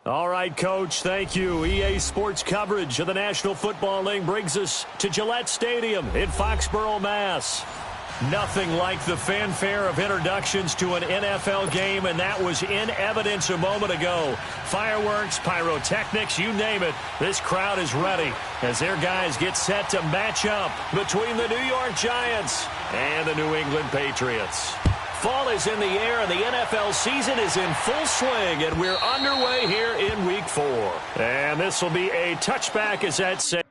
All right, Coach, thank you. EA Sports coverage of the National Football League brings us to Gillette Stadium in Foxborough, Mass. Nothing like the fanfare of introductions to an NFL game, and that was in evidence a moment ago. Fireworks, pyrotechnics, you name it. This crowd is ready as their guys get set to match up between the New York Giants and the New England Patriots. Fall is in the air, and the NFL season is in full swing, and we're underway here in Week 4. And this will be a touchback as that says.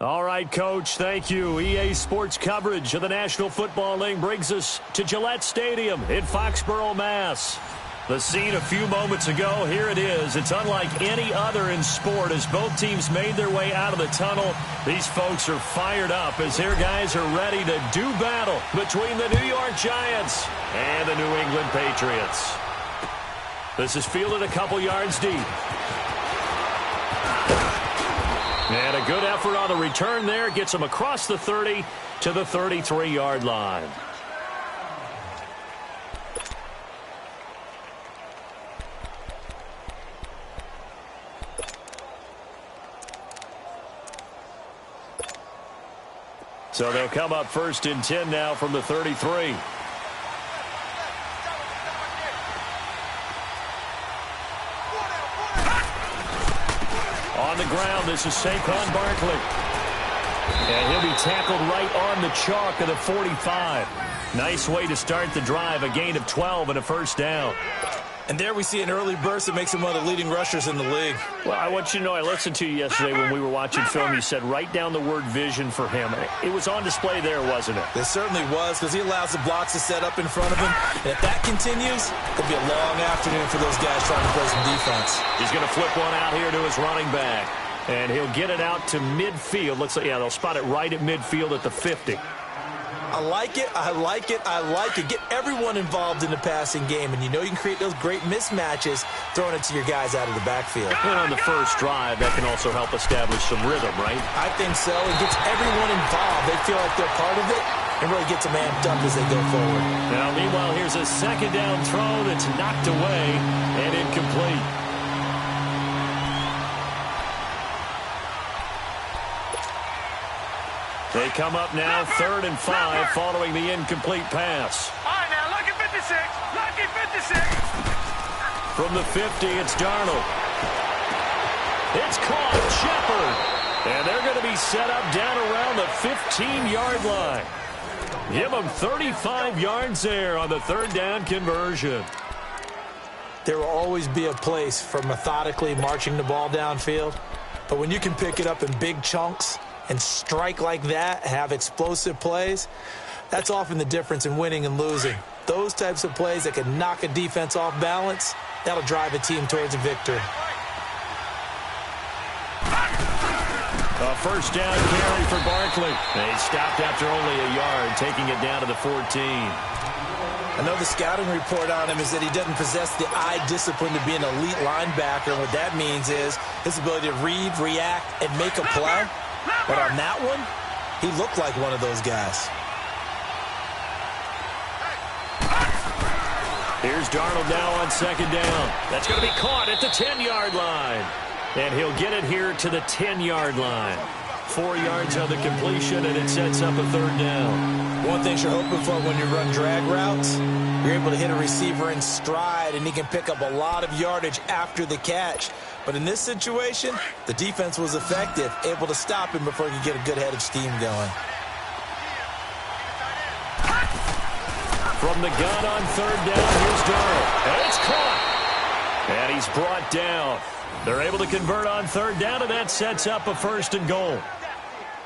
All right, Coach, thank you. EA Sports coverage of the National Football League brings us to Gillette Stadium in Foxborough, Mass. The scene a few moments ago, here it is. It's unlike any other in sport as both teams made their way out of the tunnel. These folks are fired up as their guys are ready to do battle between the New York Giants and the New England Patriots. This is fielded a couple yards deep. And a good effort on the return there. Gets him across the 30 to the 33-yard line. So they'll come up 1st and 10 now from the 33. On the ground, this is Saquon Barkley. And he'll be tackled right on the chalk of the 45. Nice way to start the drive, a gain of 12 and a first down. And there we see an early burst that makes him one of the leading rushers in the league. Well, I want you to know, I listened to you yesterday when we were watching film. You said write down the word vision for him. It was on display there, wasn't it? It certainly was, because he allows the blocks to set up in front of him. And if that continues, it'll be a long afternoon for those guys trying to play some defense. He's going to flip one out here to his running back. And he'll get it out to midfield. Looks like, yeah, they'll spot it right at midfield at the 50. I like it, I like it, I like it. Get everyone involved in the passing game, and you know you can create those great mismatches throwing it to your guys out of the backfield. And on the first drive, that can also help establish some rhythm, right? I think so. It gets everyone involved. They feel like they're part of it and really gets them amped up as they go forward. Now, meanwhile, here's a second down throw that's knocked away and incomplete. They come up now, 3rd and 5, following the incomplete pass. All right, now, lucky 56. Lucky 56. From the 50, it's Darnold. It's caught, Shepard. And they're going to be set up down around the 15-yard line. Give them 35 yards there on the 3rd down conversion. There will always be a place for methodically marching the ball downfield. But when you can pick it up in big chunks and strike like that, have explosive plays, that's often the difference in winning and losing. Those types of plays that can knock a defense off balance, that'll drive a team towards a victory. A first down carry for Barkley. They stopped after only a yard, taking it down to the 14. I know the scouting report on him is that he doesn't possess the eye discipline to be an elite linebacker. And what that means is his ability to read, react, and make a play. But on that one, he looked like one of those guys. Here's Darnold now on 2nd down. That's going to be caught at the 10-yard line. And he'll get it here to the 10-yard line. 4 yards on the completion, and it sets up a 3rd down. One thing you're hoping for when you run drag routes, you're able to hit a receiver in stride, and he can pick up a lot of yardage after the catch. But in this situation, the defense was effective, able to stop him before he could get a good head of steam going. From the gun on 3rd down, here's Darnold. And it's caught. And he's brought down. They're able to convert on 3rd down, and that sets up a 1st and goal.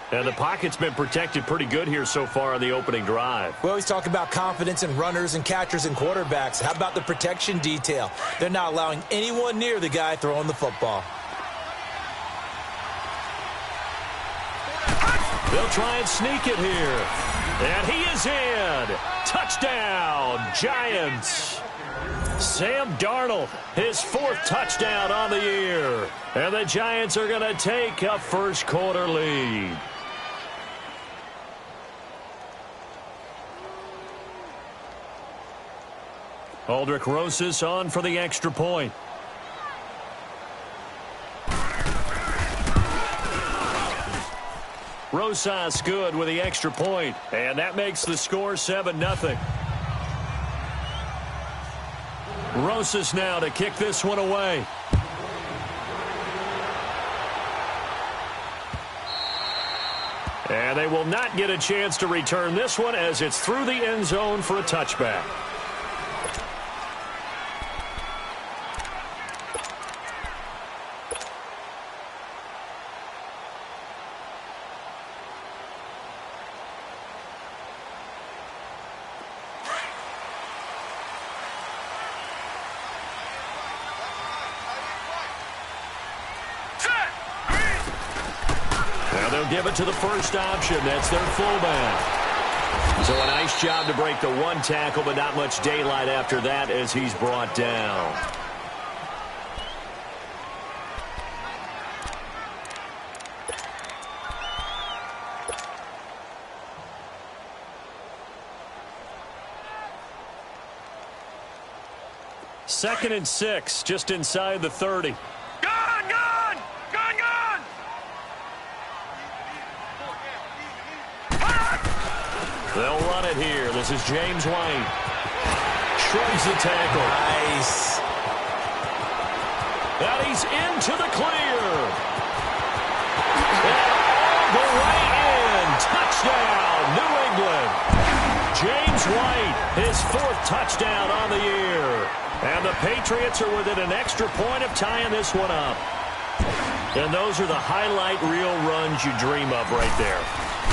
And the pocket's been protected pretty good here so far on the opening drive. We always talk about confidence in runners and catchers and quarterbacks. How about the protection detail? They're not allowing anyone near the guy throwing the football. They'll try and sneak it here. And he is in. Touchdown, Giants. Sam Darnold, his 4th touchdown on the year. And the Giants are going to take a first-quarter lead. Aldrick Rosas on for the extra point. Rosas good with the extra point, and that makes the score 7-0. Rosas now to kick this one away. And they will not get a chance to return this one as it's through the end zone for a touchback. Give it to the first option. That's their fullback. So a nice job to break the one tackle, but not much daylight after that as he's brought down. Second and 6, just inside the 30. They'll run it here. This is James White. Shrugs the tackle. Nice. And he's into the clear. And all the way in. Touchdown, New England. James White, his 4th touchdown on the year. And the Patriots are within an extra point of tying this one up. And those are the highlight reel runs you dream of right there.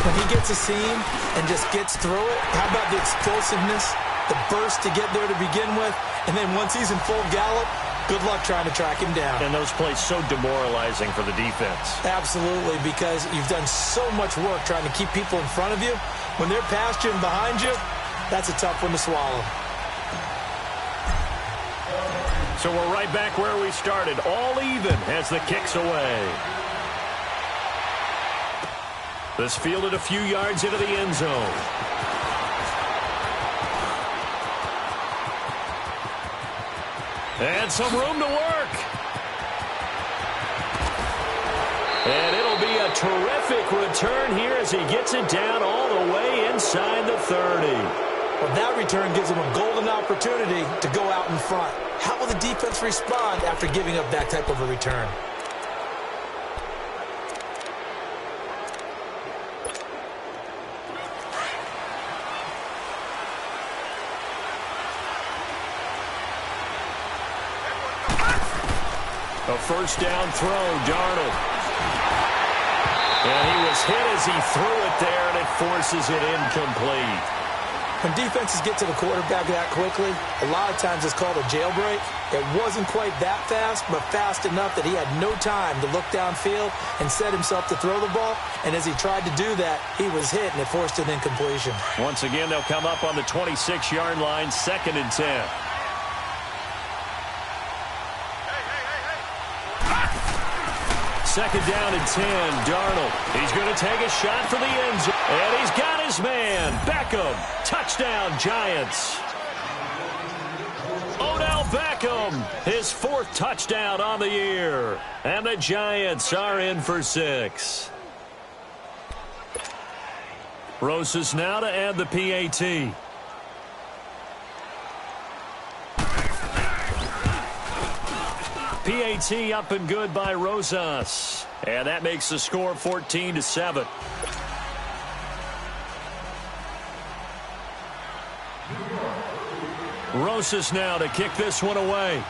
When he gets a seam and just gets through it, how about the explosiveness, the burst to get there to begin with, and then once he's in full gallop, good luck trying to track him down. And those plays so demoralizing for the defense. Absolutely, because you've done so much work trying to keep people in front of you. When they're past you and behind you, that's a tough one to swallow. So we're right back where we started, all even as the kick's away. This fielded a few yards into the end zone. And some room to work. And it'll be a terrific return here as he gets it down all the way inside the 30. Well, that return gives him a golden opportunity to go out in front. How will the defense respond after giving up that type of a return? A first down throw, Darnold. And he was hit as he threw it there, and it forces it incomplete. When defenses get to the quarterback that quickly, a lot of times it's called a jailbreak. It wasn't quite that fast, but fast enough that he had no time to look downfield and set himself to throw the ball. And as he tried to do that, he was hit, and it forced an incompletion. Once again, they'll come up on the 26-yard line, 2nd and 10. Second down and 10, Darnold. He's going to take a shot for the end zone. And he's got his man, Beckham. Touchdown, Giants. Odell Beckham, his 4th touchdown on the year. And the Giants are in for 6. Rosas now to add the PAT. PAT up and good by Rosas. And that makes the score 14-7. Rosas now to kick this one away.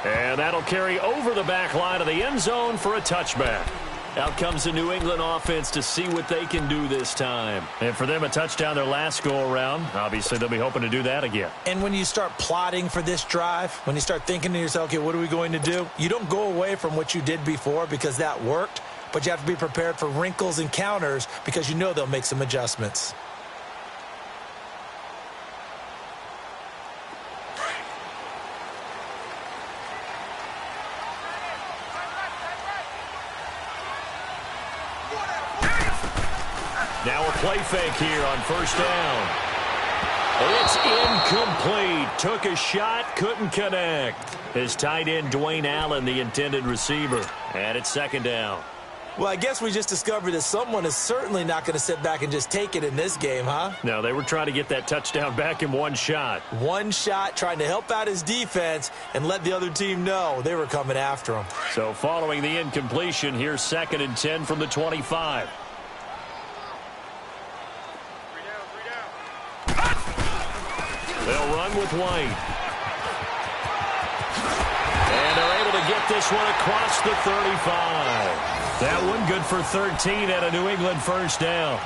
And that'll carry over the back line of the end zone for a touchback. Out comes the New England offense to see what they can do this time. And for them, a touchdown their last go-around. Obviously, they'll be hoping to do that again. And when you start plotting for this drive, when you start thinking to yourself, okay, what are we going to do? You don't go away from what you did before because that worked, but you have to be prepared for wrinkles and counters because you know they'll make some adjustments. Now a play fake here on first down. It's incomplete. Took a shot, couldn't connect. His tight end, Dwayne Allen, the intended receiver. And it's 2nd down. Well, I guess we just discovered that someone is certainly not going to sit back and just take it in this game, huh? No, they were trying to get that touchdown back in one shot. One shot, trying to help out his defense and let the other team know they were coming after him. So following the incompletion, here's 2nd and 10 from the 25. They'll run with White. And they're able to get this one across the 35. That one good for 13 at a New England first down.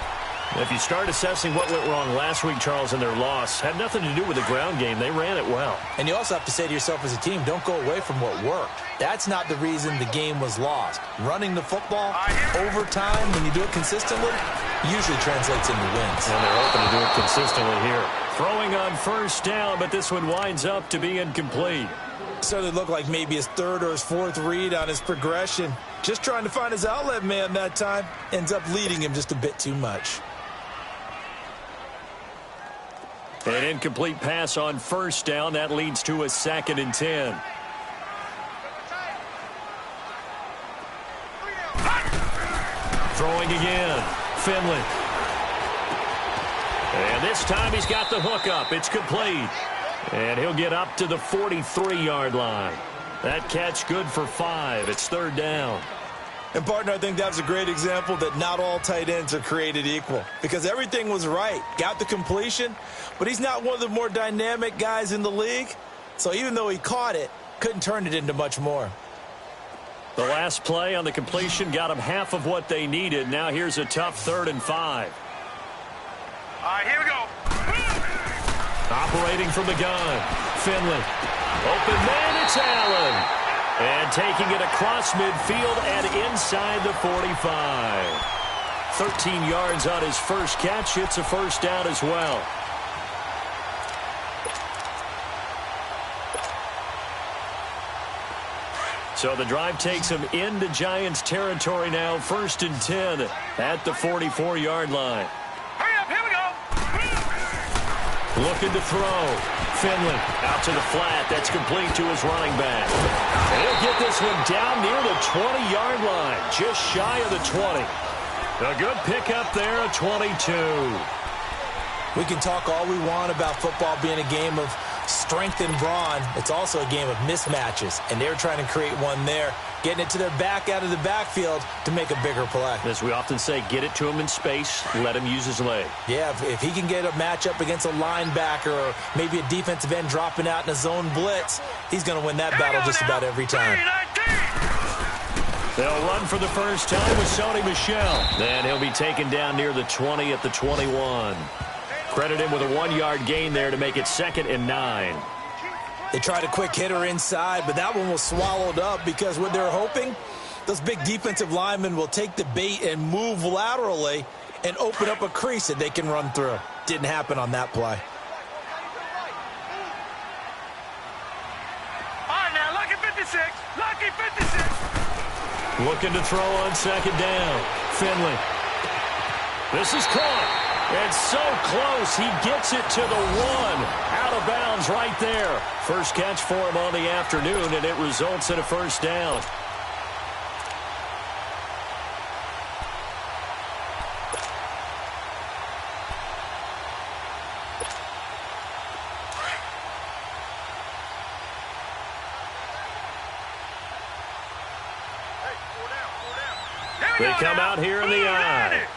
If you start assessing what went wrong last week, Charles, in their loss, had nothing to do with the ground game. They ran it well. And you also have to say to yourself as a team, don't go away from what worked. That's not the reason the game was lost. Running the football over time, when you do it consistently, usually translates into wins. And they're hoping to do it consistently here. Throwing on first down, but this one winds up to be incomplete. Certainly looked like maybe his 3rd or his 4th read on his progression. Just trying to find his outlet man that time. Ends up leading him just a bit too much. An incomplete pass on first down. That leads to a 2nd and 10. Throwing again. Finley. And this time he's got the hook up. It's complete. And he'll get up to the 43-yard line. That catch good for 5. It's 3rd down. And, partner, I think that's a great example that not all tight ends are created equal because everything was right. Got the completion, but he's not one of the more dynamic guys in the league. So even though he caught it, couldn't turn it into much more. The last play on the completion got them half of what they needed. Now here's a tough 3rd and 5. All right, here we go. Operating from the gun, Finley. Open man, it's Allen. And taking it across midfield and inside the 45. 13 yards on his first catch. It's a first down as well. So the drive takes him into Giants territory now. 1st and 10 at the 44-yard line. Hurry up, here we go. Looking to throw. Finley out to the flat. That's complete to his running back. And he'll get this one down near the 20-yard line. Just shy of the 20. A good pickup there, a 22. We can talk all we want about football being a game of strength and brawn. It's also a game of mismatches, and they're trying to create one there, getting it to their back out of the backfield to make a bigger play. As we often say, get it to him in space, let him use his leg. Yeah, if he can get a matchup against a linebacker or maybe a defensive end dropping out in a zone blitz, he's going to win that battle just about every time. They'll run for the first time with Sony Michel. Then he'll be taken down near the 20 at the 21. Credit him with a 1-yard gain there to make it 2nd and 9. They tried a quick hitter inside, but that one was swallowed up because what they're hoping, those big defensive linemen will take the bait and move laterally and open up a crease that they can run through. Didn't happen on that play. All right, now, lucky 56. Lucky 56. Looking to throw on 2nd down. Finley. This is caught. And so close, he gets it to the 1. Out of bounds right there. First catch for him on the afternoon, and it results in a first down. They come out here in the eye.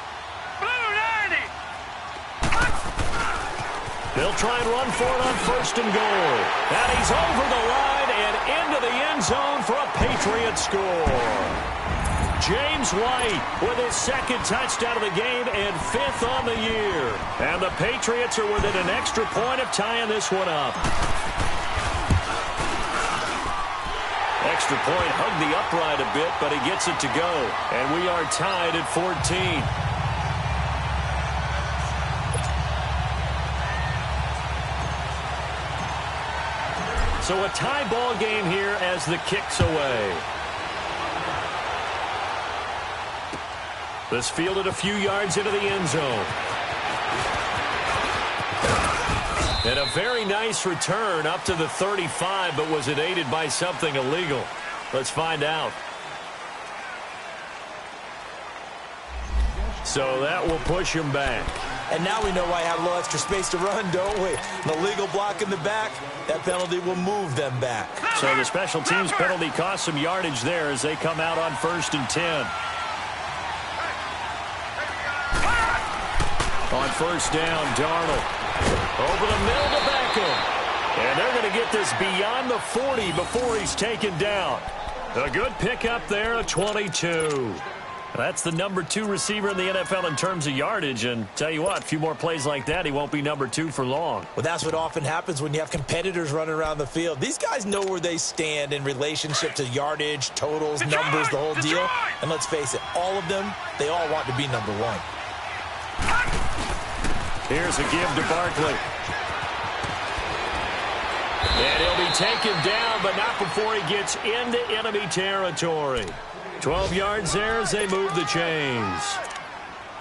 They'll try and run for it on 1st and goal. And he's over the line and into the end zone for a Patriot score. James White with his 2nd touchdown of the game and 5th on the year. And the Patriots are within an extra point of tying this one up. Extra point hugged the upright a bit, but he gets it to go. And we are tied at 14. So a tie ball game here as the kick's away. This fielded a few yards into the end zone. And a very nice return up to the 35, but was it aided by something illegal? Let's find out. So that will push him back. And now we know why I have a little extra space to run, don't we? The legal block in the back, that penalty will move them back. So the special teams penalty cost some yardage there as they come out on 1st and 10. On 1st down, Darnold. Over the middle to Beckham. And they're going to get this beyond the 40 before he's taken down. A good pickup there, a 22. That's the number 2 receiver in the NFL in terms of yardage. And tell you what, a few more plays like that, he won't be number 2 for long. Well, that's what often happens when you have competitors running around the field. These guys know where they stand in relationship to yardage, totals, numbers, the whole deal. And let's face it, all of them, they all want to be number 1. Here's a give to Barkley. And he'll be taken down, but not before he gets into enemy territory. 12 yards there as they move the chains.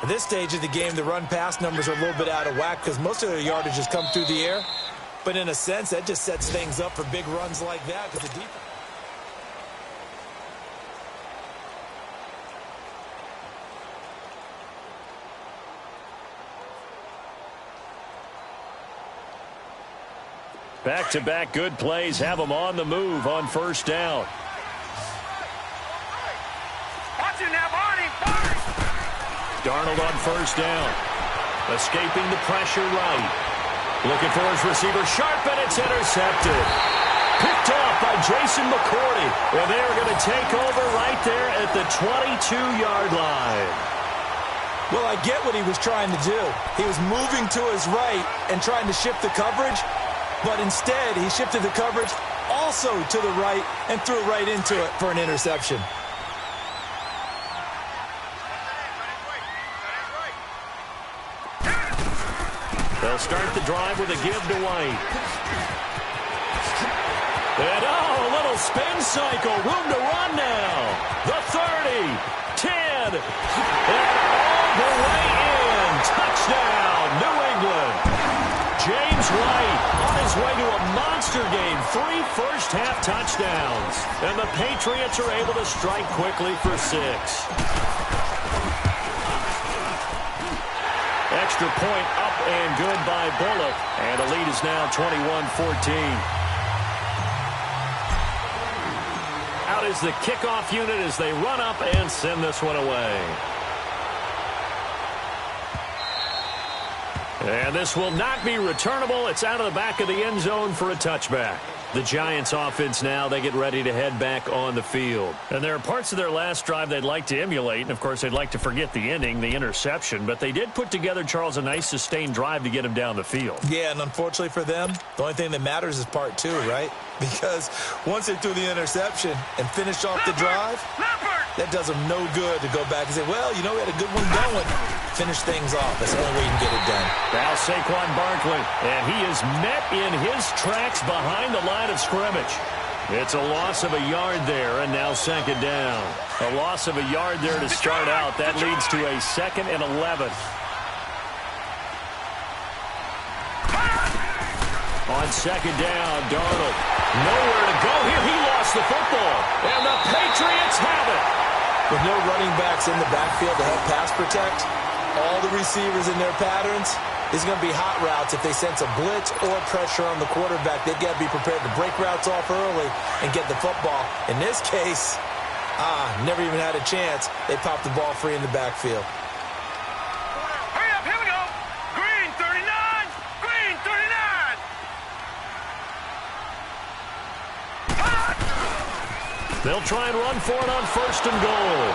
At this stage of the game, the run-pass numbers are a little bit out of whack because most of their yardage has come through the air. But in a sense, that just sets things up for big runs like that because the defense... Back-to-back good plays have them on the move on 1st down. Watch it now, Barney. Barney. Darnold on first down. Escaping the pressure right. Looking for his receiver sharp, and it's intercepted. Picked off by Jason McCourty. And they are going to take over right there at the 22-yard line. Well, I get what he was trying to do. He was moving to his right and trying to shift the coverage, but instead he shifted the coverage also to the right and threw right into it for an interception. They'll start the drive with a give to White. And a little spin cycle. Room to run now. The 30, 10, and all the way in. Touchdown, New England. James White on his way to a monster game. 3 first-half touchdowns. And the Patriots are able to strike quickly for 6. Extra point up and good by Bullock. And the lead is now 21-14. Out is the kickoff unit as they run up and send this one away. And this will not be returnable. It's out of the back of the end zone for a touchback. The Giants offense now, they get ready to head back on the field. And there are parts of their last drive they'd like to emulate. And, of course, they'd like to forget the ending, the interception. But they did put together, Charles, a nice sustained drive to get him down the field. Yeah, and unfortunately for them, the only thing that matters is part 2, right? Because once they threw the interception and finished off the drive, that does them no good to go back and say, well, you know, we had a good one going. Finish things off. That's the only way you can get it done. Now Saquon Barkley, and he is met in his tracks behind the line of scrimmage. It's a loss of a yard there, and now second down. A loss of a yard there to start out. That leads to a 2nd and 11. On second down, Darnold. Nowhere to go here. He lost the football, and the Patriots have it. With no running backs in the backfield to help pass protect, all the receivers in their patterns, these are going to be hot routes. If they sense a blitz or pressure on the quarterback, they've got to be prepared to break routes off early and get the football. In this case, never even had a chance. They popped the ball free in the backfield. Hurry up, here we go. Green 39. Green 39. They'll try and run for it on 1st and goal.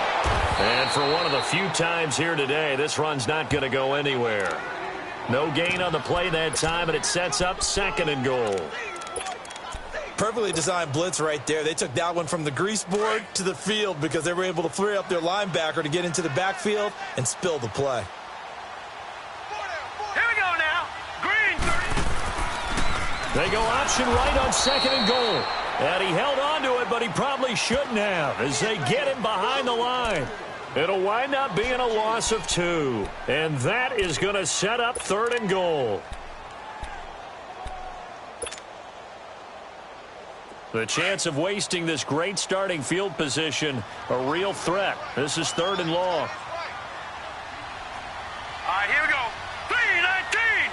And for one of the few times here today, this run's not going to go anywhere. No gain on the play that time, and it sets up 2nd and goal. Perfectly designed blitz right there. They took that one from the grease board to the field because they were able to free up their linebacker to get into the backfield and spill the play. Here we go now. Green 30. They go option right on 2nd and goal. And he held on to it, but he probably shouldn't have as they get him behind the line. It'll wind up being a loss of 2. And that is going to set up 3rd and goal. The chance of wasting this great starting field position, a real threat. This is 3rd and long. All right, here we go. 3-19.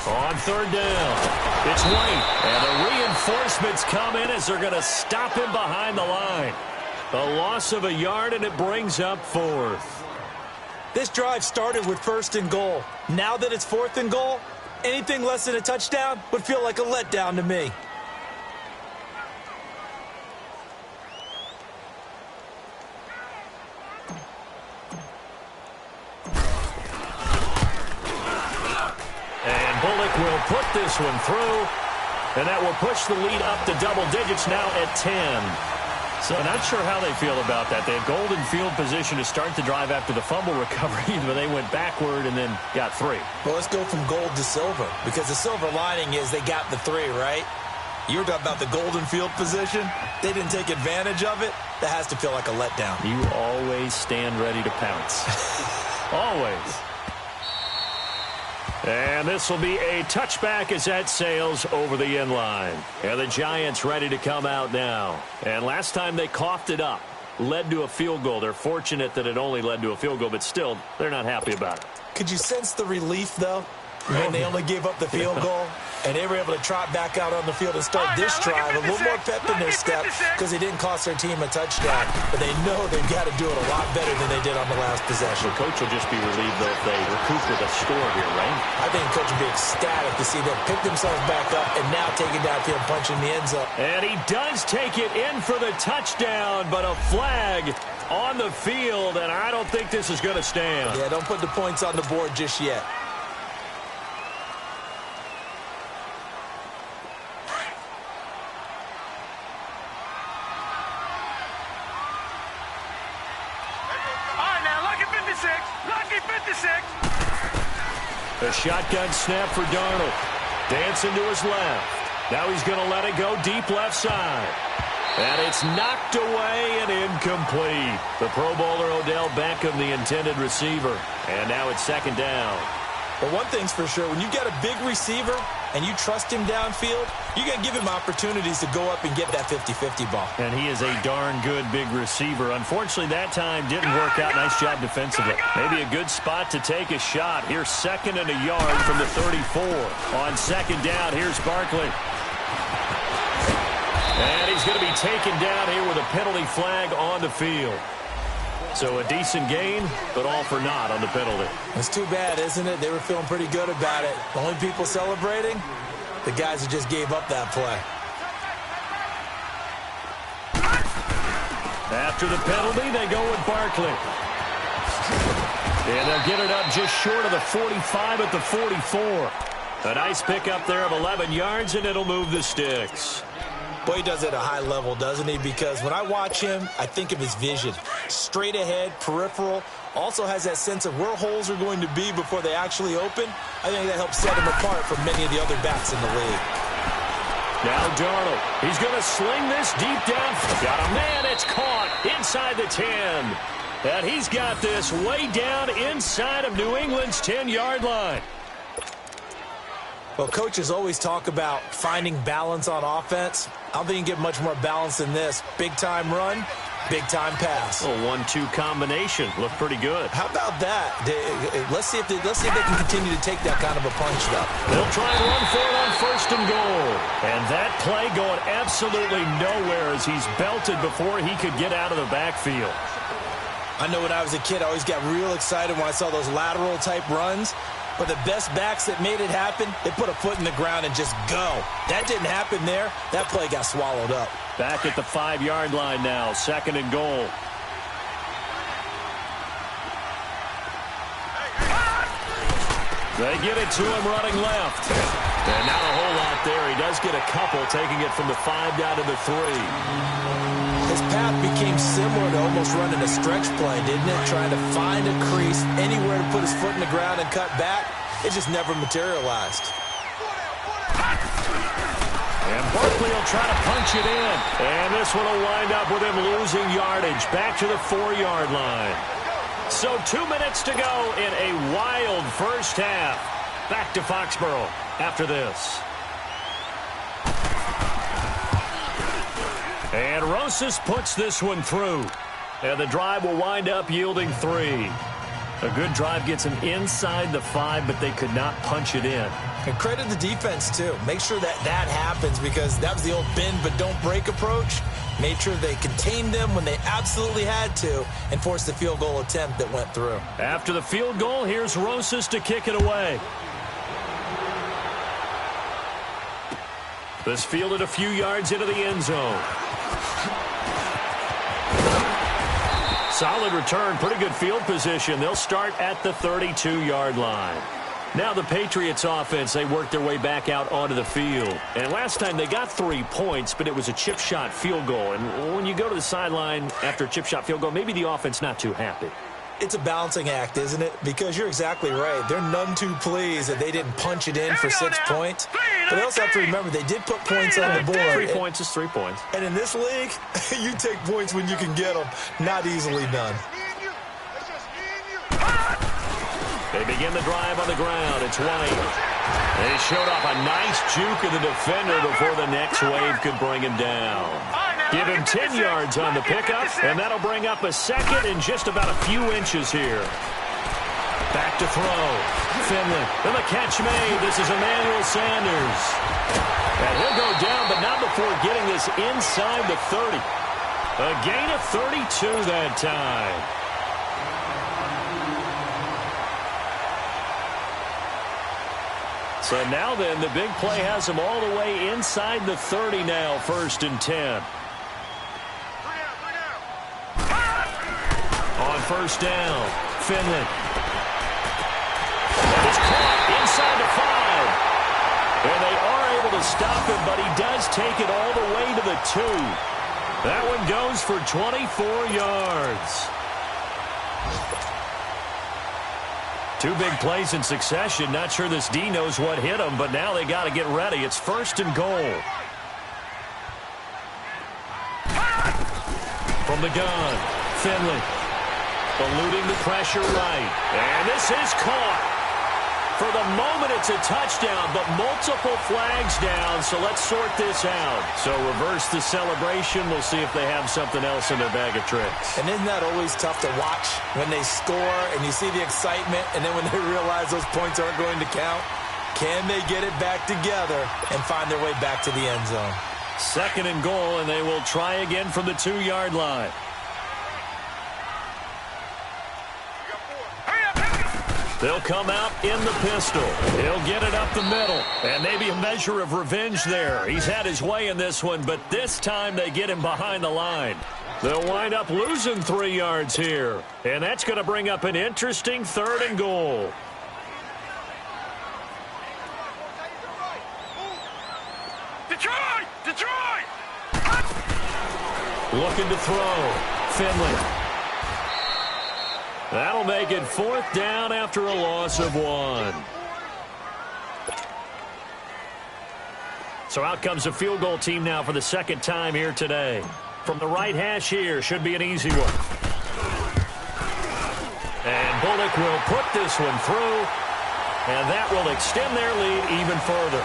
3-19. On 3rd down. It's White, and the reinforcements come in as they're going to stop him behind the line. A loss of a yard, and it brings up 4th. This drive started with 1st and goal. Now that it's 4th and goal, anything less than a touchdown would feel like a letdown to me. And Bullock will put this one through, and that will push the lead up to double digits now at 10. So not sure how they feel about that. They had golden field position to start the drive after the fumble recovery, but they went backward and then got 3. Well, let's go from gold to silver, because the silver lining is they got the 3, right? You were talking about the golden field position. They didn't take advantage of it. That has to feel like a letdown. You always stand ready to pounce. Always. And this will be a touchback as that sails over the end line. And the Giants ready to come out now. And last time they coughed it up, led to a field goal. They're fortunate that it only led to a field goal, but still, they're not happy about it. Could you sense the relief, though, when they only gave up the field goal? And they were able to trot back out on the field and start this drive. A little more pep in their step because they didn't cost their team a touchdown. But they know they've got to do it a lot better than they did on the last possession. The coach will just be relieved, though, if they recoup with a score here, right? I think the coach will be ecstatic to see them pick themselves back up and now take it downfield and punch in the end zone. And he does take it in for the touchdown, but a flag on the field, and I don't think this is going to stand. Yeah, don't put the points on the board just yet. A shotgun snap for Darnold. Dancing to his left. Now he's going to let it go deep left side. And it's knocked away and incomplete. The Pro Bowler Odell Beckham, the intended receiver. And now it's second down. But one thing's for sure, when you get a big receiver and you trust him downfield, you're going to give him opportunities to go up and get that 50-50 ball. And he is a darn good big receiver. Unfortunately, that time didn't work out. Nice job defensively. Maybe a good spot to take a shot. Here's second and a yard from the 34. On second down, here's Barkley. And he's going to be taken down here with a penalty flag on the field. So a decent gain, but all for naught on the penalty. It's too bad, isn't it? They were feeling pretty good about it. The only people celebrating, the guys who just gave up that play. After the penalty, they go with Barkley. And they'll get it up just short of the 45 at the 44. A nice pickup there of 11 yards, and it'll move the sticks. Boy, he does it at a high level, doesn't he? Because when I watch him, I think of his vision. Straight ahead, peripheral. Also has that sense of where holes are going to be before they actually open. I think that helps set him apart from many of the other backs in the league. Now Darnold. He's going to sling this deep down. Got a man. It's caught inside the 10. And he's got this way down inside of New England's 10-yard line. Well, coaches always talk about finding balance on offense. I don't think you can get much more balance than this. Big-time run, big-time pass. A 1-2 combination. Looked pretty good. How about that? Let's see if they can continue to take that kind of a punch, though. They'll try and run for it on first and goal. And that play going absolutely nowhere as he's belted before he could get out of the backfield. I know when I was a kid, I always got real excited when I saw those lateral-type runs. But the best backs that made it happen, they put a foot in the ground and just go. That didn't happen there. That play got swallowed up. Back at the 5-yard line now, second and goal. They get it to him running left. And not a whole lot there. He does get a couple, taking it from the 5 down to the 3. His path became similar to almost running a stretch play, didn't it? Trying to find a crease, anywhere to put his foot in the ground and cut back. It just never materialized. And Barkley will try to punch it in. And this one will wind up with him losing yardage back to the 4-yard line. So 2 minutes to go in a wild first half. Back to Foxborough after this. And Rosas puts this one through. And the drive will wind up yielding 3. A good drive gets them inside the 5, but they could not punch it in. And credit the defense, too. Make sure that happens because that was the old bend but don't break approach. Made sure they contained them when they absolutely had to and forced the field goal attempt that went through. After the field goal, here's Rosas to kick it away. This fielded a few yards into the end zone. Solid return, pretty good field position. They'll start at the 32-yard line. Now the Patriots offense, they worked their way back out onto the field. And last time they got 3 points, but it was a chip shot field goal. And when you go to the sideline after a chip shot field goal, maybe the offense not too happy. It's a balancing act, isn't it? Because you're exactly right. They're none too pleased that they didn't punch it in for 6 points. But they also have to remember they did put points on the board. 3 points is 3 points. And in this league, you take points when you can get them. Not easily done. They begin the drive on the ground. It's White. They showed off a nice juke of the defender before the next wave could bring him down. Give him 10 yards on the pickup, and that'll bring up a second in just about a few inches here. Back to throw. Finley. And the catch made. This is Emmanuel Sanders. And he'll go down, but not before getting this inside the 30. A gain of 32 that time. So now then, the big play has him all the way inside the 30 now, 1st and 10. On 1st down, Finley. It's caught inside the 5. And they are able to stop him, but he does take it all the way to the 2. That one goes for 24 yards. 2 big plays in succession. Not sure this D knows what hit him, but now they got to get ready. It's 1st and goal. From the gun, Finley. Eluding the pressure right. And this is caught. For the moment, it's a touchdown, but multiple flags down, so let's sort this out. So reverse the celebration. We'll see if they have something else in their bag of tricks. And isn't that always tough to watch when they score and you see the excitement, and then when they realize those points aren't going to count? Can they get it back together and find their way back to the end zone? 2nd and goal, and they will try again from the 2-yard line. They'll come out in the pistol. He'll get it up the middle. And maybe a measure of revenge there. He's had his way in this one, but this time they get him behind the line. They'll wind up losing 3 yards here. And that's going to bring up an interesting 3rd and goal. Detroit! Detroit! Looking to throw. Finley. That'll make it 4th down after a loss of 1. So out comes a field goal team now for the 2nd time here today. From the right hash here, should be an easy one. And Bullock will put this one through, and that will extend their lead even further.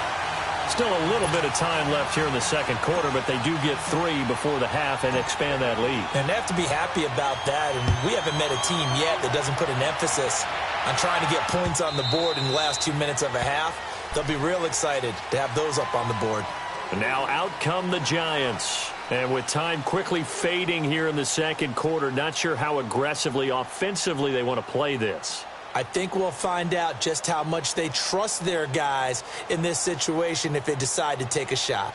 Still a little bit of time left here in the 2nd quarter, but they do get 3 before the half and expand that lead. And they have to be happy about that, and we haven't met a team yet that doesn't put an emphasis on trying to get points on the board in the last 2 minutes of a half. They'll be real excited to have those up on the board. And now out come the Giants. And with time quickly fading here in the 2nd quarter, not sure how aggressively, offensively they want to play this. I think we'll find out just how much they trust their guys in this situation if they decide to take a shot.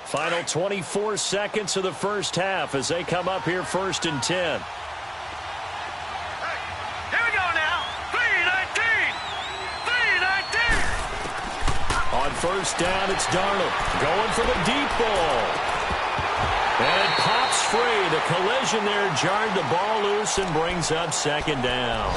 Final 24 seconds of the 1st half as they come up here 1st and 10. Here we go now. 3-19. 3-19. On 1st down, it's Darnold going for the deep ball. And it pops free. The collision there jarred the ball loose and brings up 2nd down.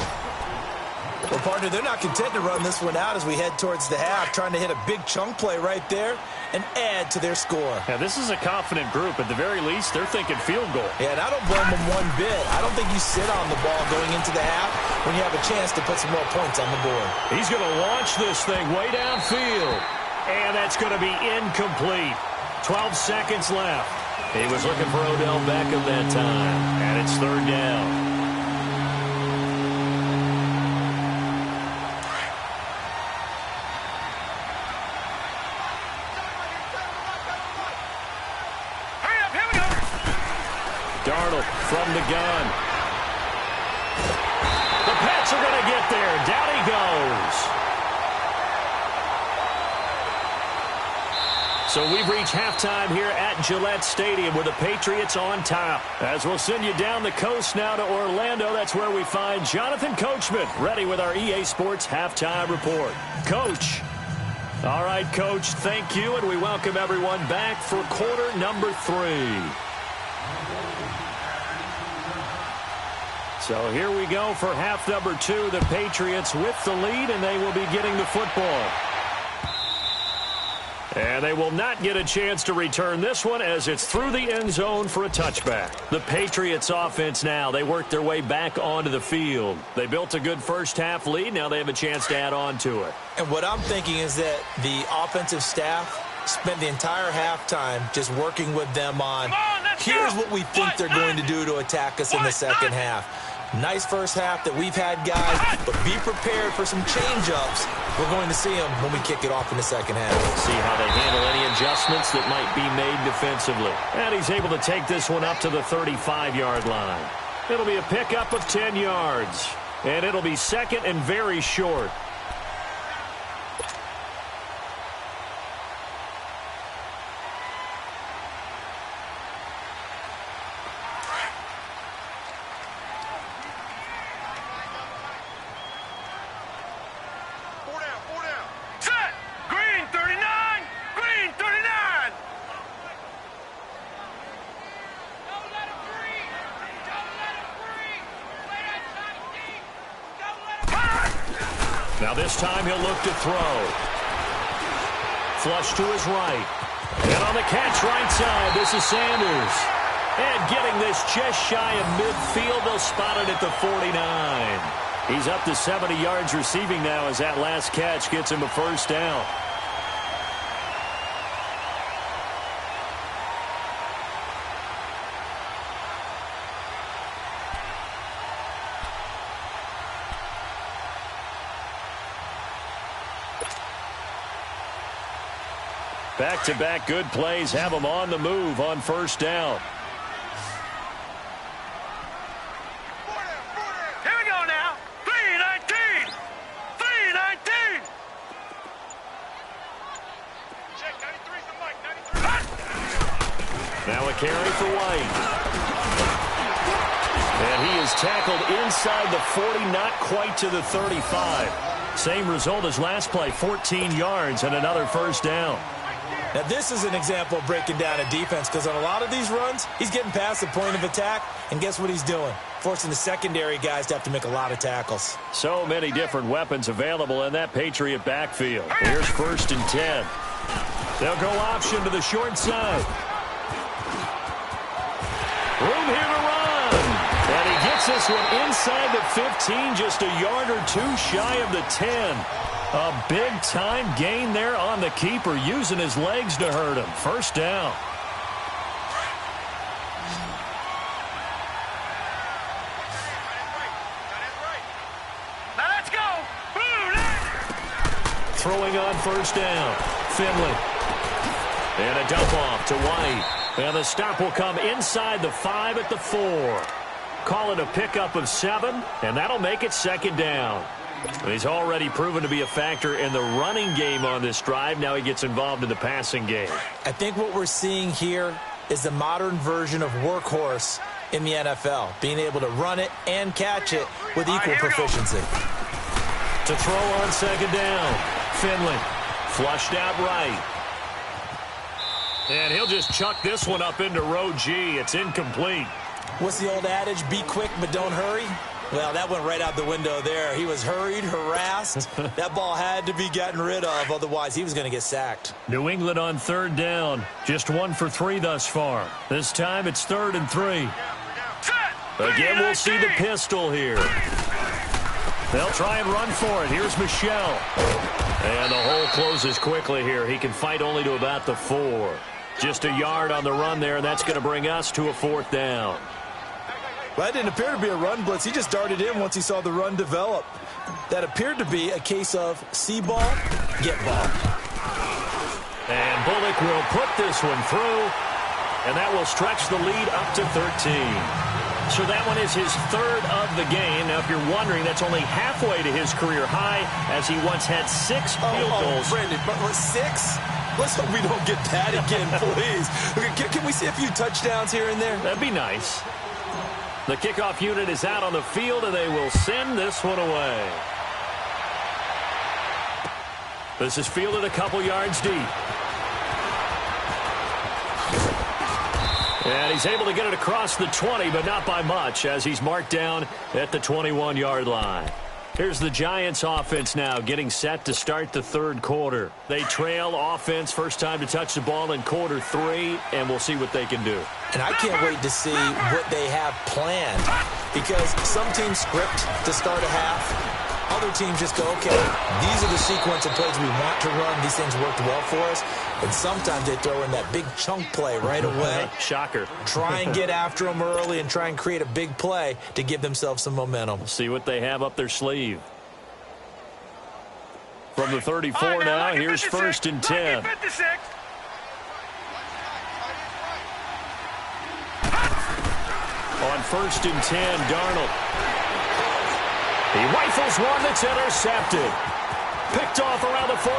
Well, partner, they're not content to run this one out as we head towards the half, trying to hit a big chunk play right there and add to their score. Yeah, this is a confident group. At the very least, they're thinking field goal. Yeah, and I don't blame them one bit. I don't think you sit on the ball going into the half when you have a chance to put some more points on the board. He's going to launch this thing way downfield. And that's going to be incomplete. 12 seconds left. He was looking for Odell Beckham that time. And it's 3rd down. Darnold from the gun. The Pats are going to get there. Down he goes. So we've reached halftime here at Gillette Stadium with the Patriots on top. As we'll send you down the coast now to Orlando, that's where we find Jonathan Coachman ready with our EA Sports Halftime Report. Coach. All right, Coach, thank you, and we welcome everyone back for quarter number 3. So here we go for half number 2. The Patriots with the lead, and they will be getting the football. And they will not get a chance to return this one as it's through the end zone for a touchback. The Patriots offense now, they work their way back onto the field. They built a good first half lead. Now they have a chance to add on to it. And what I'm thinking is that the offensive staff spent the entire halftime just working with them on, here's what we think they're going to do to attack us in the second half. Nice first half that we've had, guys, but be prepared for some change-ups. We're going to see them when we kick it off in the second half. See how they handle any adjustments that might be made defensively. And he's able to take this one up to the 35-yard line. It'll be a pickup of 10 yards. And it'll be second and very short. Now this time he'll look to throw. Flush to his right. And on the catch right side, this is Sanders. And getting this just shy of midfield, they'll spot it at the 49. He's up to 70 yards receiving now as that last catch gets him a first down. Back-to-back good plays have them on the move on first down. Here we go now. 3-19. 3-19. Check 93 for Mike. 93. Now a carry for White. And he is tackled inside the 40, not quite to the 35. Same result as last play, 14 yards and another first down. Now, this is an example of breaking down a defense because on a lot of these runs, he's getting past the point of attack, and guess what he's doing? Forcing the secondary guys to have to make a lot of tackles. So many different weapons available in that Patriot backfield. Here's first and 10. They'll go option to the short side. Room here to run. And he gets this one inside the 15, just a yard or two shy of the 10. A big-time gain there on the keeper, using his legs to hurt him. First down. Now let's go. Throwing on first down. Finley. And a dump off to White. And the stop will come inside the 5 at the 4. Call it a pickup of 7, and that'll make it second down. He's already proven to be a factor in the running game on this drive. Now he gets involved in the passing game. I think what we're seeing here is the modern version of workhorse in the NFL, being able to run it and catch it with equal proficiency. To throw on second down, Finley flushed out right. And he'll just chuck this one up into row G. It's incomplete. What's the old adage? Be quick, but don't hurry. Well, that went right out the window there. He was hurried, harassed. That ball had to be gotten rid of, otherwise he was going to get sacked. New England on third down. Just 1 for 3 thus far. This time it's 3rd and 3. Again, we'll see the pistol here. They'll try and run for it. Here's Michel. And the hole closes quickly here. He can fight only to about the 4. Just a yard on the run there, and that's going to bring us to a 4th down. Well, that didn't appear to be a run blitz. He just darted in once he saw the run develop. That appeared to be a case of see ball, get ball. And Bullock will put this one through, and that will stretch the lead up to 13. So that one is his 3rd of the game. Now, if you're wondering, that's only halfway to his career high, as he once had 6 field goals. Brandon, but 6? Let's hope we don't get that again, please. Can we see a few touchdowns here and there? That'd be nice. The kickoff unit is out on the field, and they will send this one away. This is fielded a couple yards deep. And he's able to get it across the 20, but not by much, as he's marked down at the 21-yard line. Here's the Giants offense now getting set to start the 3rd quarter. They trail offense, first time to touch the ball in quarter 3, and we'll see what they can do. And I can't wait to see what they have planned, because some teams script to start a half. other teams just go, okay, these are the sequence of plays we want to run. These things worked well for us. And sometimes they throw in that big chunk play right away. Shocker. Try and get after them early and try and create a big play to give themselves some momentum. See what they have up their sleeve. From the 34 now, here's 1st and 10. On 1st and 10, Darnold. He rifles one that's intercepted. Picked off around the 41.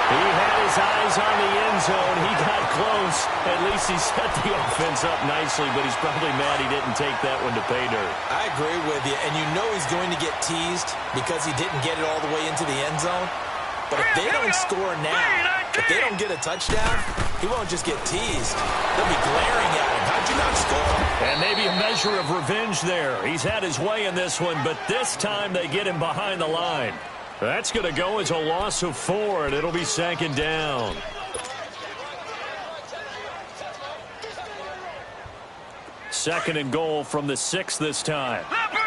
He had his eyes on the end zone. He got close. At least he set the offense up nicely, but he's probably mad he didn't take that one to pay dirt. I agree with you, and you know he's going to get teased because he didn't get it all the way into the end zone. But if they don't score now, if they don't get a touchdown, he won't just get teased. They'll be glaring at him. How'd you not score? And maybe a measure of revenge there. He's had his way in this one, but this time they get him behind the line. That's going to go as a loss of 4, and it'll be 2nd down. Second and goal from the 6 this time. Leopard!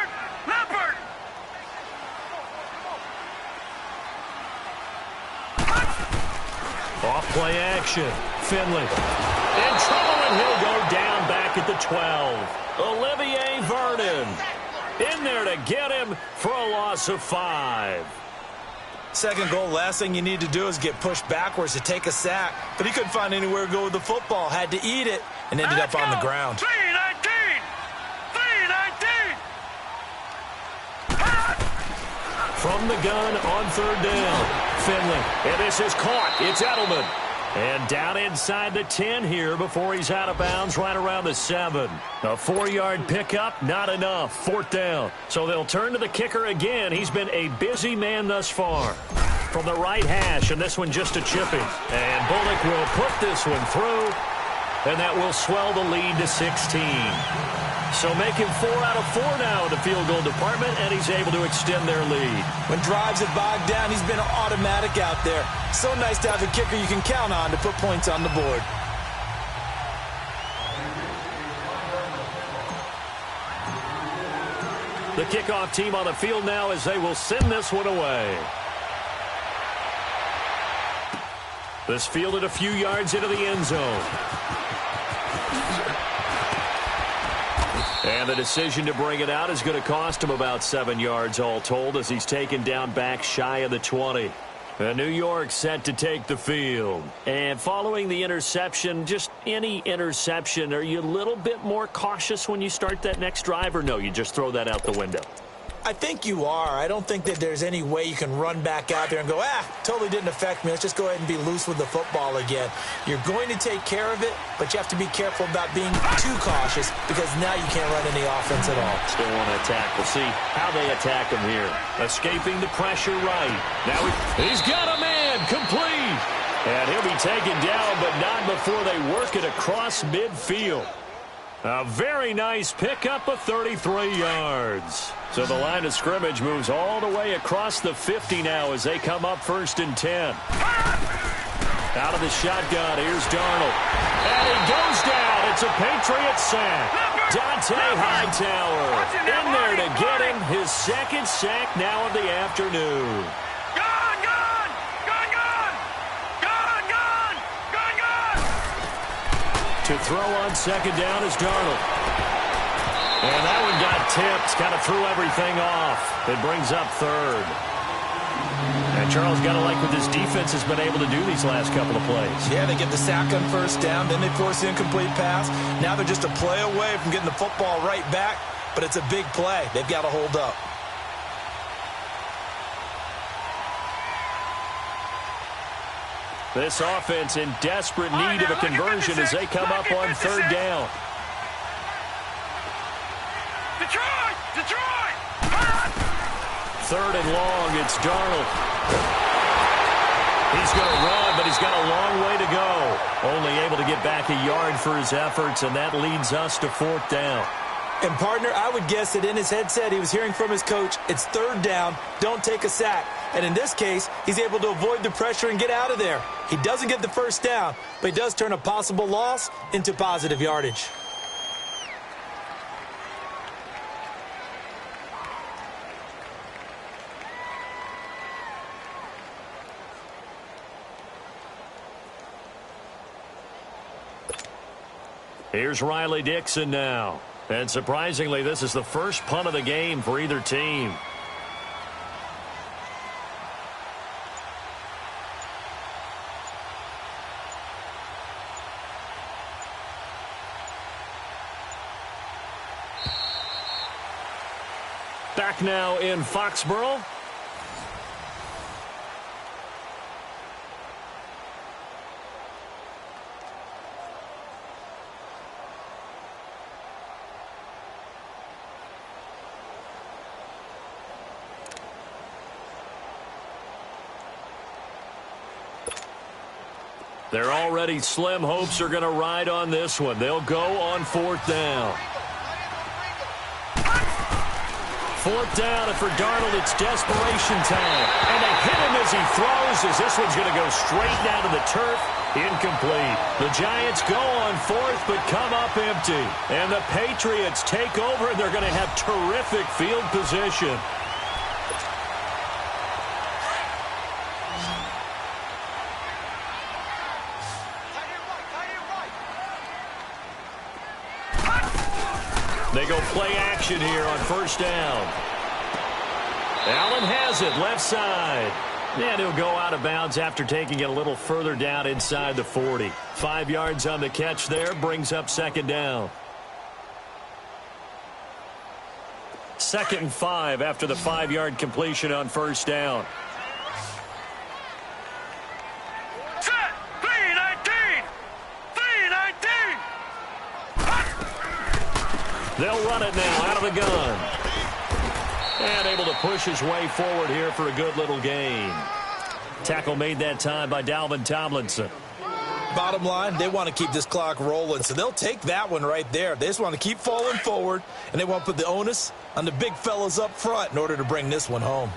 Off play action. Finley in trouble, and he'll go down back at the 12. Olivier Vernon in there to get him for a loss of 5. Second goal, last thing you need to do is get pushed backwards to take a sack. But he couldn't find anywhere to go with the football. Had to eat it and ended up on the ground. 319! From the gun on 3rd down. Finley. And this is caught. It's Edelman. And down inside the 10 here before he's out of bounds right around the 7. A 4-yard pickup, not enough. 4th down. So they'll turn to the kicker again. He's been a busy man thus far. From the right hash, and this one just a chipping. And Bullock will put this one through, and that will swell the lead to 16. So making 4 out of 4 now in the field goal department, and he's able to extend their lead. When drives have bogged down, he's been automatic out there. So nice to have a kicker you can count on to put points on the board. The kickoff team on the field now as they will send this one away. This fielded a few yards into the end zone. And the decision to bring it out is going to cost him about 7 yards all told as he's taken down back shy of the 20. And New York set to take the field. And following the interception, just any interception, are you a little bit more cautious when you start that next drive, or no, you just throw that out the window? I think you are. I don't think that there's any way you can run back out there and go, totally didn't affect me. Let's just go ahead and be loose with the football again. You're going to take care of it, but you have to be careful about being too cautious because now you can't run any offense at all. Still want to attack. We'll see how they attack him here. Escaping the pressure right. Now he's got a man complete. And he'll be taken down, but not before they work it across midfield. A very nice pickup of 33 yards. So the line of scrimmage moves all the way across the 50 now as they come up 1st and 10. Out of the shotgun, here's Darnold. And he goes down. It's a Patriot sack. Dante Hightower in there to get him his 2nd sack now of the afternoon. To throw on 2nd down is Darnold. And that one got tipped, kind of threw everything off. It brings up 3rd. And Charles, got to like what this defense has been able to do these last couple of plays. Yeah, they get the sack on 1st down, then they force the incomplete pass. Now they're just a play away from getting the football right back, but it's a big play. They've got to hold up. This offense in desperate need of a conversion as they come up on 3rd down. Detroit! 3rd and long, it's Darnold. He's going to run, but he's got a long way to go. Only able to get back a yard for his efforts, and that leads us to 4th down. And, partner, I would guess that in his headset he was hearing from his coach, it's 3rd down, don't take a sack. And in this case, he's able to avoid the pressure and get out of there. He doesn't get the 1st down, but he does turn a possible loss into positive yardage. Here's Riley Dixon now. And surprisingly, this is the first punt of the game for either team. Back now in Foxborough. They're already slim hopes are going to ride on this one. They'll go on 4th down. 4th down, and for Darnold, it's desperation time. And they hit him as he throws, as this one's going to go straight down to the turf. Incomplete. The Giants go on 4th, but come up empty. And the Patriots take over, and they're going to have terrific field position. They go play action here on 1st down. Allen has it, left side. And he'll go out of bounds after taking it a little further down inside the 40. 5 yards on the catch there, brings up 2nd down. 2nd and 5 after the 5-yard completion on 1st down. They'll run it now out of the gun. And able to push his way forward here for a good little gain. Tackle made that time by Dalvin Tomlinson. Bottom line, they want to keep this clock rolling, so they'll take that one right there. They just want to keep falling forward, and they want to put the onus on the big fellas up front in order to bring this one home.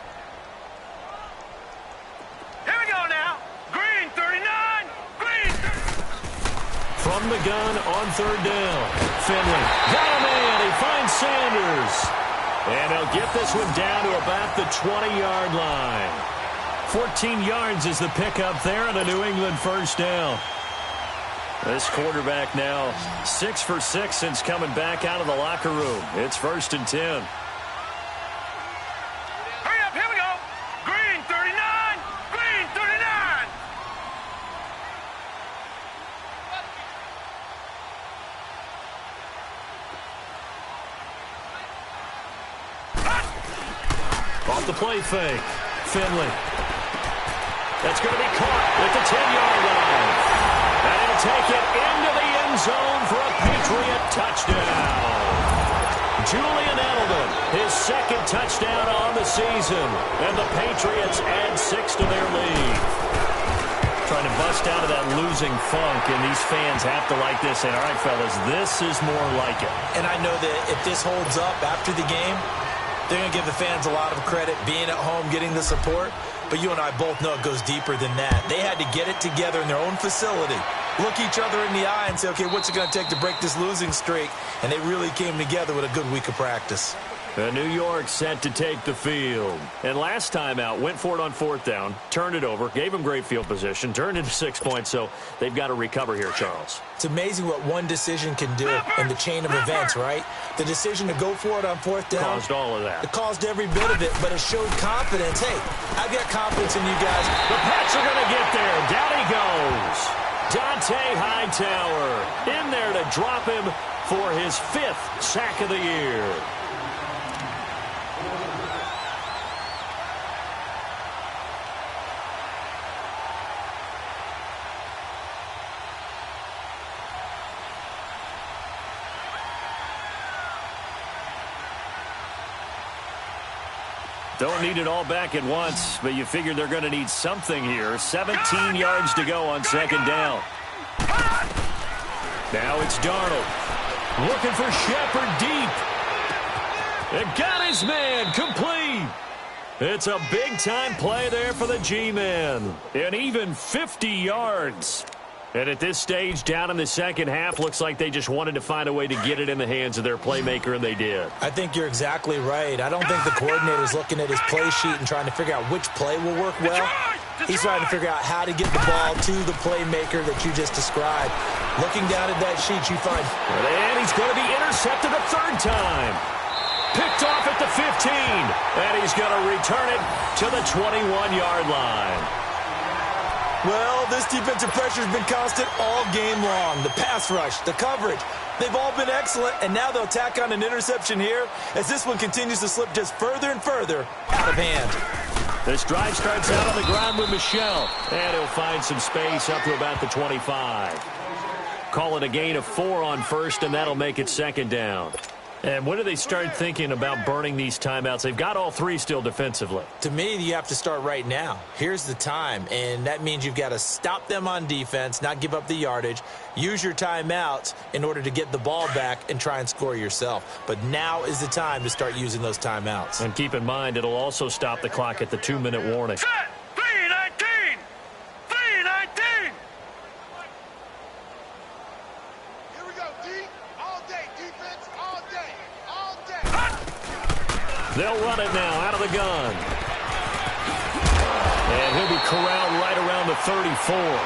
Here we go now. Green 39. Green. From the gun on 3rd down. Finley got him in. He finds Sanders. And he'll get this one down to about the 20-yard line. 14 yards is the pickup there on a New England 1st down. This quarterback now 6 for 6 since coming back out of the locker room. It's 1st and 10. Hurry up, here we go. Green 39. Green 39. Off the play fake. Finley. That's going to be caught at the 10-yard line. And he'll take it into the end zone for a Patriot touchdown. Julian Edelman, his 2nd touchdown on the season. And the Patriots add 6 to their lead. Trying to bust out of that losing funk, and these fans have to like this. And, all right, fellas, this is more like it. And I know that if this holds up after the game, they're going to give the fans a lot of credit being at home, getting the support. But you and I both know it goes deeper than that. They had to get it together in their own facility, look each other in the eye and say, okay, what's it going to take to break this losing streak? And they really came together with a good week of practice. New York set to take the field. And last time out, went for it on 4th down, turned it over, gave them great field position, turned into 6 points, so they've got to recover here, Charles. It's amazing what one decision can do in the chain of events, right? The decision to go for it on 4th down. Caused all of that. It caused every bit of it, but it showed confidence. Hey, I've got confidence in you guys. The Pats are going to get there. Down he goes. Dante Hightower in there to drop him for his 5th sack of the year. Don't need it all back at once, but you figure they're going to need something here. 17 yards to go on 2nd down. Now it's Darnold. Looking for Shepard deep. And got his man complete. It's a big-time play there for the G-men. And even 50 yards. And at this stage, down in the 2nd half, looks like they just wanted to find a way to get it in the hands of their playmaker, and they did. I think you're exactly right. I don't think the coordinator's looking at his play sheet and trying to figure out which play will work well. He's trying to figure out how to get the ball to the playmaker that you just described. Looking down at that sheet, you find... And he's going to be intercepted a third time. Picked off at the 15. And he's going to return it to the 21-yard line. Well, this defensive pressure has been constant all game long. The pass rush, the coverage, they've all been excellent, and now they'll tack on an interception here as this one continues to slip just further and further out of hand. This drive starts out on the ground with Michel, and he'll find some space up to about the 25. Call it a gain of 4 on first, and that'll make it second down. And when do they start thinking about burning these timeouts? They've got all 3 still defensively. To me, you have to start right now. Here's the time, and that means you've got to stop them on defense, not give up the yardage, use your timeouts in order to get the ball back and try and score yourself. But now is the time to start using those timeouts. And keep in mind, it'll also stop the clock at the 2-minute warning. Set. 3:19. 3:19. Here we go, D. All day. Defense all day. All day. They'll run it now out of the gun. And he'll be corralled right around the 34.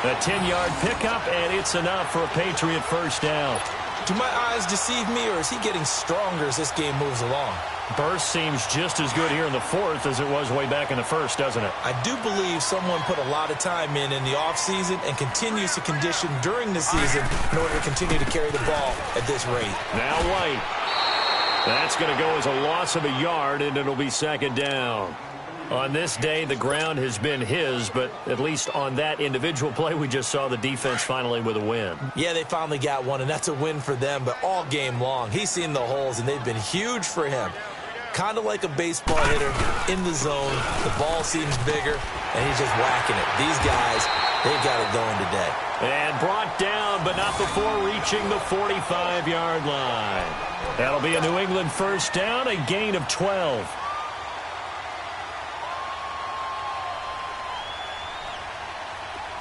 A 10-yard pickup, and it's enough for a Patriot first down. Do my eyes deceive me, or is he getting stronger as this game moves along? Burst seems just as good here in the fourth as it was way back in the first, doesn't it? I do believe someone put a lot of time in the offseason and continues to condition during the season in order to continue to carry the ball at this rate. Now White. That's going to go as a loss of a yard, and it'll be second down. On this day, the ground has been his, but at least on that individual play, we just saw the defense finally with a win. Yeah, they finally got one, and that's a win for them, but all game long, he's seen the holes, and they've been huge for him. Kind of like a baseball hitter in the zone. The ball seems bigger, and he's just whacking it. These guys, they've got it going today. And brought down, but not before reaching the 45-yard line. That'll be a New England first down, a gain of 12.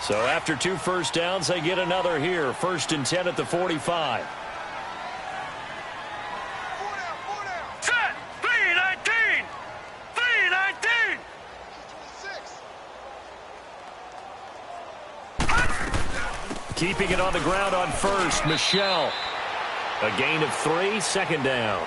So after 2 first downs, they get another here. 1st and 10 at the 45. Set. 3:19. 3:19. 26. Keeping it on the ground on first, Michel. A gain of 3, second down.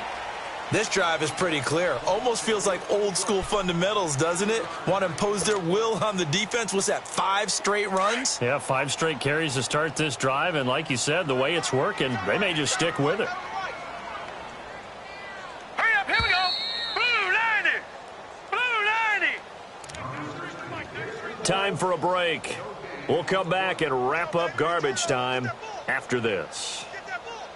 This drive is pretty clear. Almost feels like old school fundamentals, doesn't it? Want to impose their will on the defense. What's that, 5 straight runs? Yeah, 5 straight carries to start this drive, and like you said, the way it's working, they may just stick with it. Hurry up, here we go. Blue 90. Blue 90. Time for a break. We'll come back and wrap up garbage time after this. Get that ball.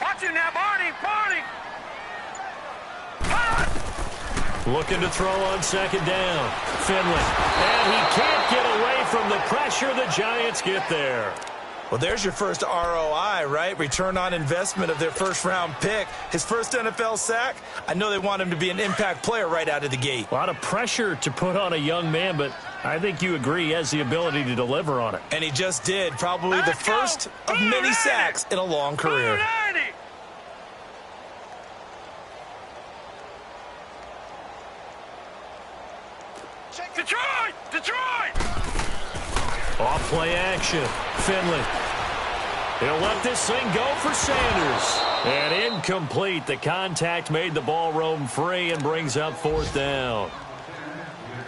Watch him now, Barney. Looking to throw on second down. Finley. And he can't get away from the pressure. The Giants get there. Well, there's your first ROI, right? Return on investment of their first-round pick. His first NFL sack. I know they want him to be an impact player right out of the gate. A lot of pressure to put on a young man, but I think you agree he has the ability to deliver on it. And he just did. Probably the first of many sacks in a long career. Blue 90. Detroit. Off play action. Finley. He'll let this thing go for Sanders. And incomplete. The contact made the ball roam free and brings up 4th down.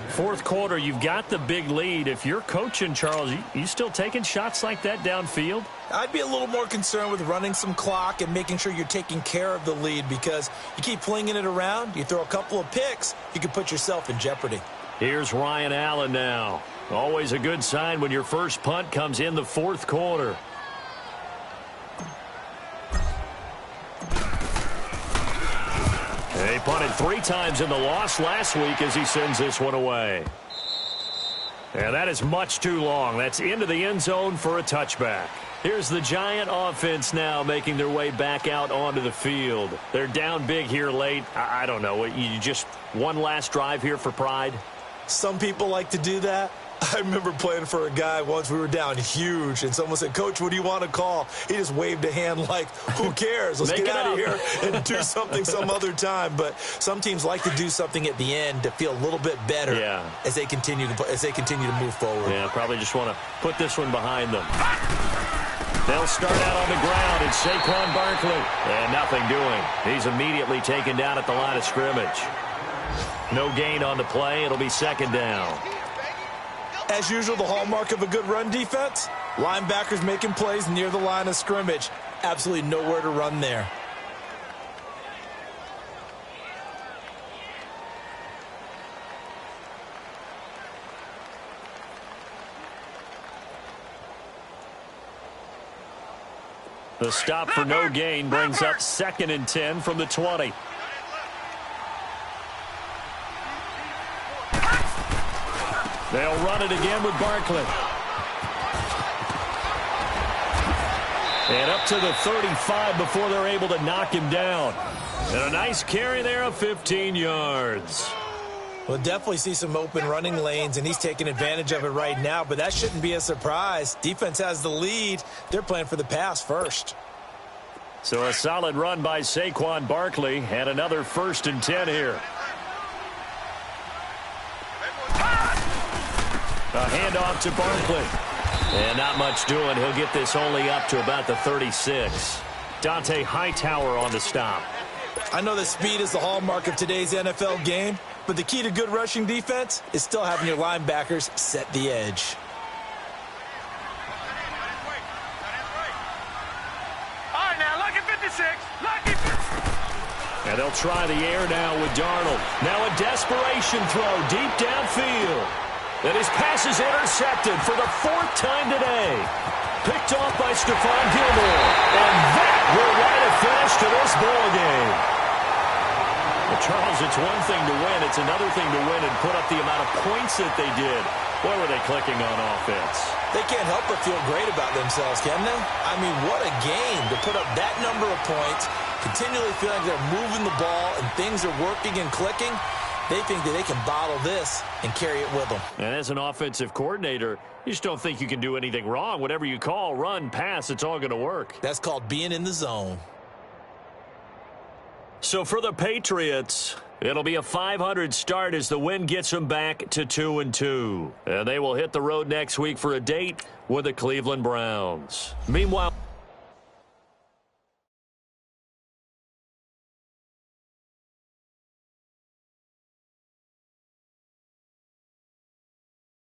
4th quarter, you've got the big lead. If you're coaching, Charles, you still taking shots like that downfield? I'd be a little more concerned with running some clock and making sure you're taking care of the lead, because you keep flinging it around, you throw a couple of picks, you can put yourself in jeopardy. Here's Ryan Allen now. Always a good sign when your first punt comes in the 4th quarter. He punted 3 times in the loss last week as he sends this one away. And that is much too long. That's into the end zone for a touchback. Here's the Giant offense now making their way back out onto the field. They're down big here late. I don't know. You just one last drive here for pride? Some people like to do that. I remember playing for a guy once. We were down huge, and someone said, "Coach, what do you want to call?" He just waved a hand like, who cares? Let's get out of here and do something some other time. But some teams like to do something at the end to feel a little bit better as they continue to move forward. Yeah, probably just want to put this one behind them. They'll start out on the ground. It's Saquon Barkley. And nothing doing. He's immediately taken down at the line of scrimmage. No gain on the play. It'll be second down. As usual, the hallmark of a good run defense, linebackers making plays near the line of scrimmage. Absolutely nowhere to run there. The stop for no gain brings up 2nd and 10 from the 20. They'll run it again with Barkley. And up to the 35 before they're able to knock him down. And a nice carry there of 15 yards. We'll definitely see some open running lanes, and he's taking advantage of it right now, but that shouldn't be a surprise. Defense has the lead. They're playing for the pass first. So a solid run by Saquon Barkley, and another 1st and 10 here. A handoff to Barkley. And not much doing. He'll get this only up to about the 36. Dante Hightower on the stop. I know that speed is the hallmark of today's NFL game, but the key to good rushing defense is still having your linebackers set the edge. All right, now, lucky 56. Lucky 56. And they'll try the air now with Darnold. Now a desperation throw deep downfield. And his pass is intercepted for the 4th time today. Picked off by Stephon Gilmore. And that will write a finish to this ball game. Well, Charles, it's one thing to win. It's another thing to win and put up the amount of points that they did. Boy, were they clicking on offense. They can't help but feel great about themselves, can they? I mean, what a game to put up that number of points, continually feeling like they're moving the ball and things are working and clicking. They think that they can bottle this and carry it with them. And as an offensive coordinator, you just don't think you can do anything wrong. Whatever you call, run, pass, it's all going to work. That's called being in the zone. So for the Patriots, it'll be a 500 start as the win gets them back to 2-2. And they will hit the road next week for a date with the Cleveland Browns. Meanwhile,